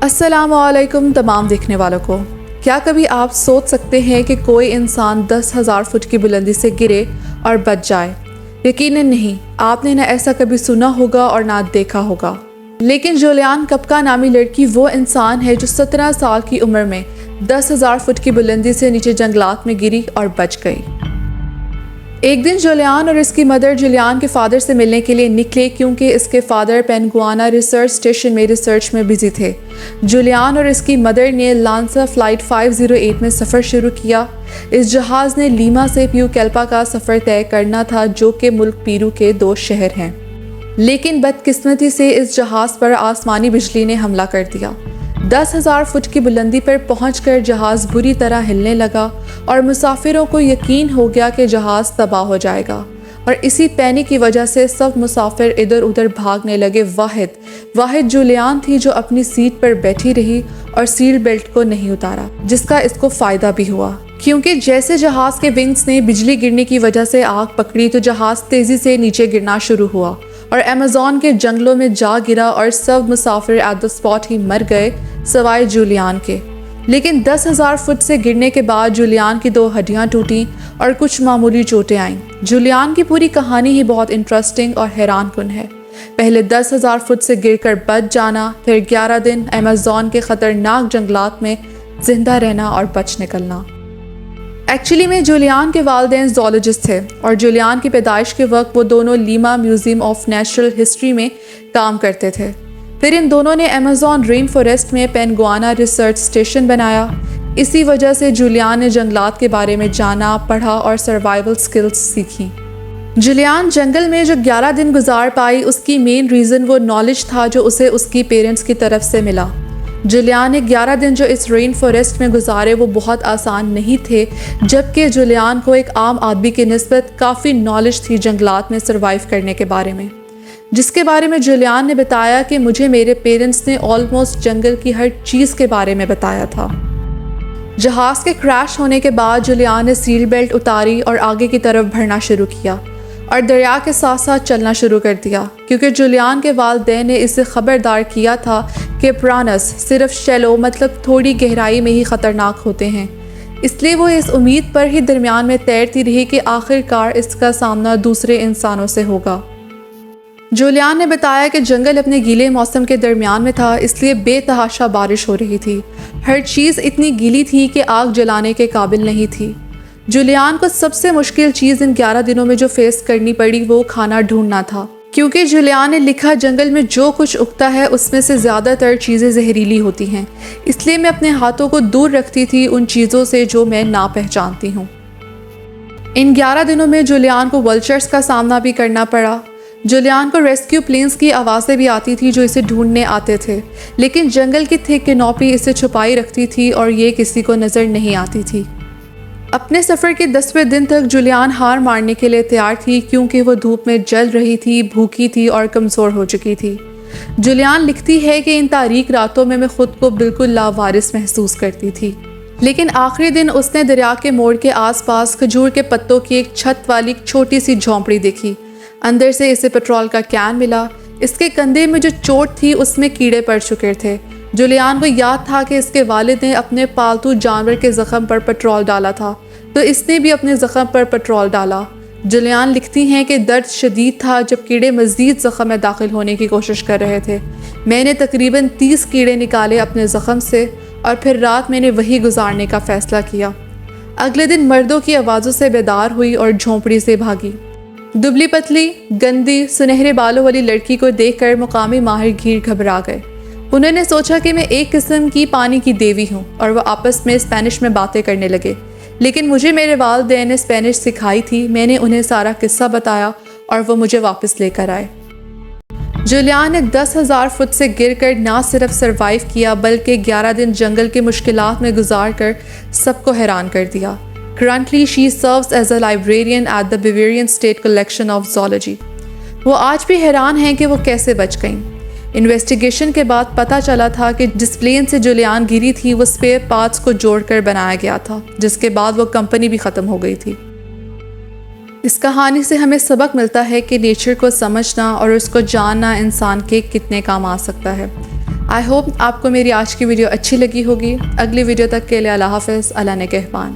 अस्सलाम वालेकुम तमाम देखने वालों को। क्या कभी आप सोच सकते हैं कि कोई इंसान 10,000 फुट की बुलंदी से गिरे और बच जाए? यकीनन नहीं, आपने ना ऐसा कभी सुना होगा और ना देखा होगा। लेकिन जुलियान कपका नामी लड़की वो इंसान है जो 17 साल की उम्र में 10,000 फुट की बुलंदी से नीचे जंगलात में गिरी और बच गई। एक दिन जुलियान और इसकी मदर जुलियान के फादर से मिलने के लिए निकले क्योंकि इसके फादर पेनगुआना रिसर्च स्टेशन में रिसर्च में बिजी थे। जुलियान और इसकी मदर ने लांसा फ्लाइट 508 में सफ़र शुरू किया। इस जहाज़ ने लीमा से प्यूकेल्पा का सफ़र तय करना था, जो कि मुल्क पीरू के 2 शहर हैं। लेकिन बदकिस्मती से इस जहाज़ पर आसमानी बिजली ने हमला कर दिया। 10,000 फुट की बुलंदी पर पहुंचकर जहाज़ बुरी तरह हिलने लगा और मुसाफिरों को यकीन हो गया कि जहाज़ तबाह हो जाएगा। और इसी पैनिक की वजह से सब मुसाफिर इधर उधर भागने लगे। वाहिद जुलियान थी जो अपनी सीट पर बैठी रही और सीट बेल्ट को नहीं उतारा, जिसका इसको फ़ायदा भी हुआ क्योंकि जैसे जहाज़ के विंग्स ने बिजली गिरने की वजह से आग पकड़ी तो जहाज़ तेज़ी से नीचे गिरना शुरू हुआ और अमेज़न के जंगलों में जा गिरा और सब मुसाफिर एट द स्पॉट ही मर गए सवाए जुलियान के। लेकिन 10,000 फुट से गिरने के बाद जुलियान की 2 हड्डियां टूटी और कुछ मामूली चोटें आईं। जुलियान की पूरी कहानी ही बहुत इंटरेस्टिंग और हैरान कुन है। पहले 10,000 फुट से गिरकर बच जाना, फिर 11 दिन अमेज़न के ख़तरनाक जंगलात में जिंदा रहना और बच निकलना। एक्चुअली में जुलियान के वालिदैन ज़ूलॉजिस्ट थे और जुलियान की पैदाइश के वक्त वो दोनों Lima museum of natural history में काम करते थे। फिर इन दोनों ने अमेज़न रेन फॉरेस्ट में पेनगुआना रिसर्च स्टेशन बनाया। इसी वजह से जुलियान ने जंगलात के बारे में जाना, पढ़ा और सर्वाइवल स्किल्स सीखी। जुलियान जंगल में जो 11 दिन गुजार पाई, उसकी मेन रीज़न वो नॉलेज था जो उसे उसकी पेरेंट्स की तरफ से मिला। जुलियान ने 11 दिन जो इस रेन फॉरेस्ट में गुजारे वो बहुत आसान नहीं थे, जबकि जुलियान को एक आम आदमी की निस्बत काफ़ी नॉलेज थी जंगलात में सर्वाइव करने के बारे में, जिसके बारे में जुलियान ने बताया कि मुझे मेरे पेरेंट्स ने ऑलमोस्ट जंगल की हर चीज़ के बारे में बताया था। जहाज़ के क्रैश होने के बाद जुलियान ने सीट बेल्ट उतारी और आगे की तरफ बढ़ना शुरू किया और दरिया के साथ साथ चलना शुरू कर दिया क्योंकि जुलियान के वालिदैन ने इसे ख़बरदार किया था कि पिरानस सिर्फ शैलो मतलब थोड़ी गहराई में ही ख़तरनाक होते हैं। इसलिए वो इस उम्मीद पर ही दरमियान में तैरती रही कि आखिरकार इसका सामना दूसरे इंसानों से होगा। जुलियान ने बताया कि जंगल अपने गीले मौसम के दरमियान में था, इसलिए बेतहाशा बारिश हो रही थी। हर चीज़ इतनी गीली थी कि आग जलाने के काबिल नहीं थी। जुलियान को सबसे मुश्किल चीज़ इन 11 दिनों में जो फेस करनी पड़ी वो खाना ढूंढना था, क्योंकि जुलियान ने लिखा जंगल में जो कुछ उगता है उसमें से ज़्यादातर चीज़ें जहरीली होती हैं। इसलिए मैं अपने हाथों को दूर रखती थी उन चीज़ों से जो मैं ना पहचानती हूँ। इन 11 दिनों में जुलियान को वल्चर्स का सामना भी करना पड़ा। जुलियान को रेस्क्यू प्लेन्स की आवाज़ें भी आती थी जो इसे ढूंढने आते थे, लेकिन जंगल की थिक कैनोपी इसे छुपाई रखती थी और ये किसी को नज़र नहीं आती थी। अपने सफ़र के 10वें दिन तक जुलियान हार मारने के लिए तैयार थी क्योंकि वो धूप में जल रही थी, भूखी थी और कमज़ोर हो चुकी थी। जुलियान लिखती है कि इन तारीक रातों में मैं ख़ुद को बिल्कुल लावारिस महसूस करती थी। लेकिन आखिरी दिन उसने दरिया के मोड़ के आसपास खजूर के पत्तों की एक छत वाली छोटी सी झोंपड़ी देखी। अंदर से इसे पेट्रोल का कैन मिला। इसके कंधे में जो चोट थी उसमें कीड़े पड़ चुके थे। जुलियान को याद था कि इसके वालिद ने अपने पालतू जानवर के ज़ख़म पर पेट्रोल डाला था, तो इसने भी अपने ज़ख़म पर पेट्रोल डाला। जुलियान लिखती हैं कि दर्द शदीद था जब कीड़े मज़ीद ज़ख़म में दाखिल होने की कोशिश कर रहे थे। मैंने तकरीबन 30 कीड़े निकाले अपने ज़ख़म से और फिर रात मैंने वही गुजारने का फ़ैसला किया। अगले दिन मर्दों की आवाज़ों से बेदार हुई और झोंपड़ी से भागी। दुबली पतली, गंदी, सुनहरे बालों वाली लड़की को देखकर मुकामी माहिर गिर घबरा गए। उन्होंने सोचा कि मैं एक किस्म की पानी की देवी हूँ और वह आपस में स्पेनिश में बातें करने लगे। लेकिन मुझे मेरे वालिदैन ने स्पेनिश सिखाई थी। मैंने उन्हें सारा किस्सा बताया और वो मुझे वापस लेकर आए। जुलियान ने 10,000 फुट से गिरकर ना सिर्फ सरवाइव किया बल्कि 11 दिन जंगल की मुश्किलात में गुजार कर सबको हैरान कर दिया। Currently, she serves as a librarian at the Bavarian State Collection of Zoology. वो आज भी हैरान हैं कि वो कैसे बच गईं। इन्वेस्टिगेशन के बाद पता चला था कि जिस प्लेन से जुलियान गिरी थी वो स्पेयर पार्ट्स को जोड़कर बनाया गया था, जिसके बाद वो कंपनी भी ख़त्म हो गई थी। इस कहानी से हमें सबक मिलता है कि नेचर को समझना और उसको जानना इंसान के कितने काम आ सकता है। آئی ہوپ آپ کو میری آج کی ویڈیو اچھی لگی ہوگی. اگلی ویڈیو تک کے لیے اللہ حافظ. اللہ نگہبان.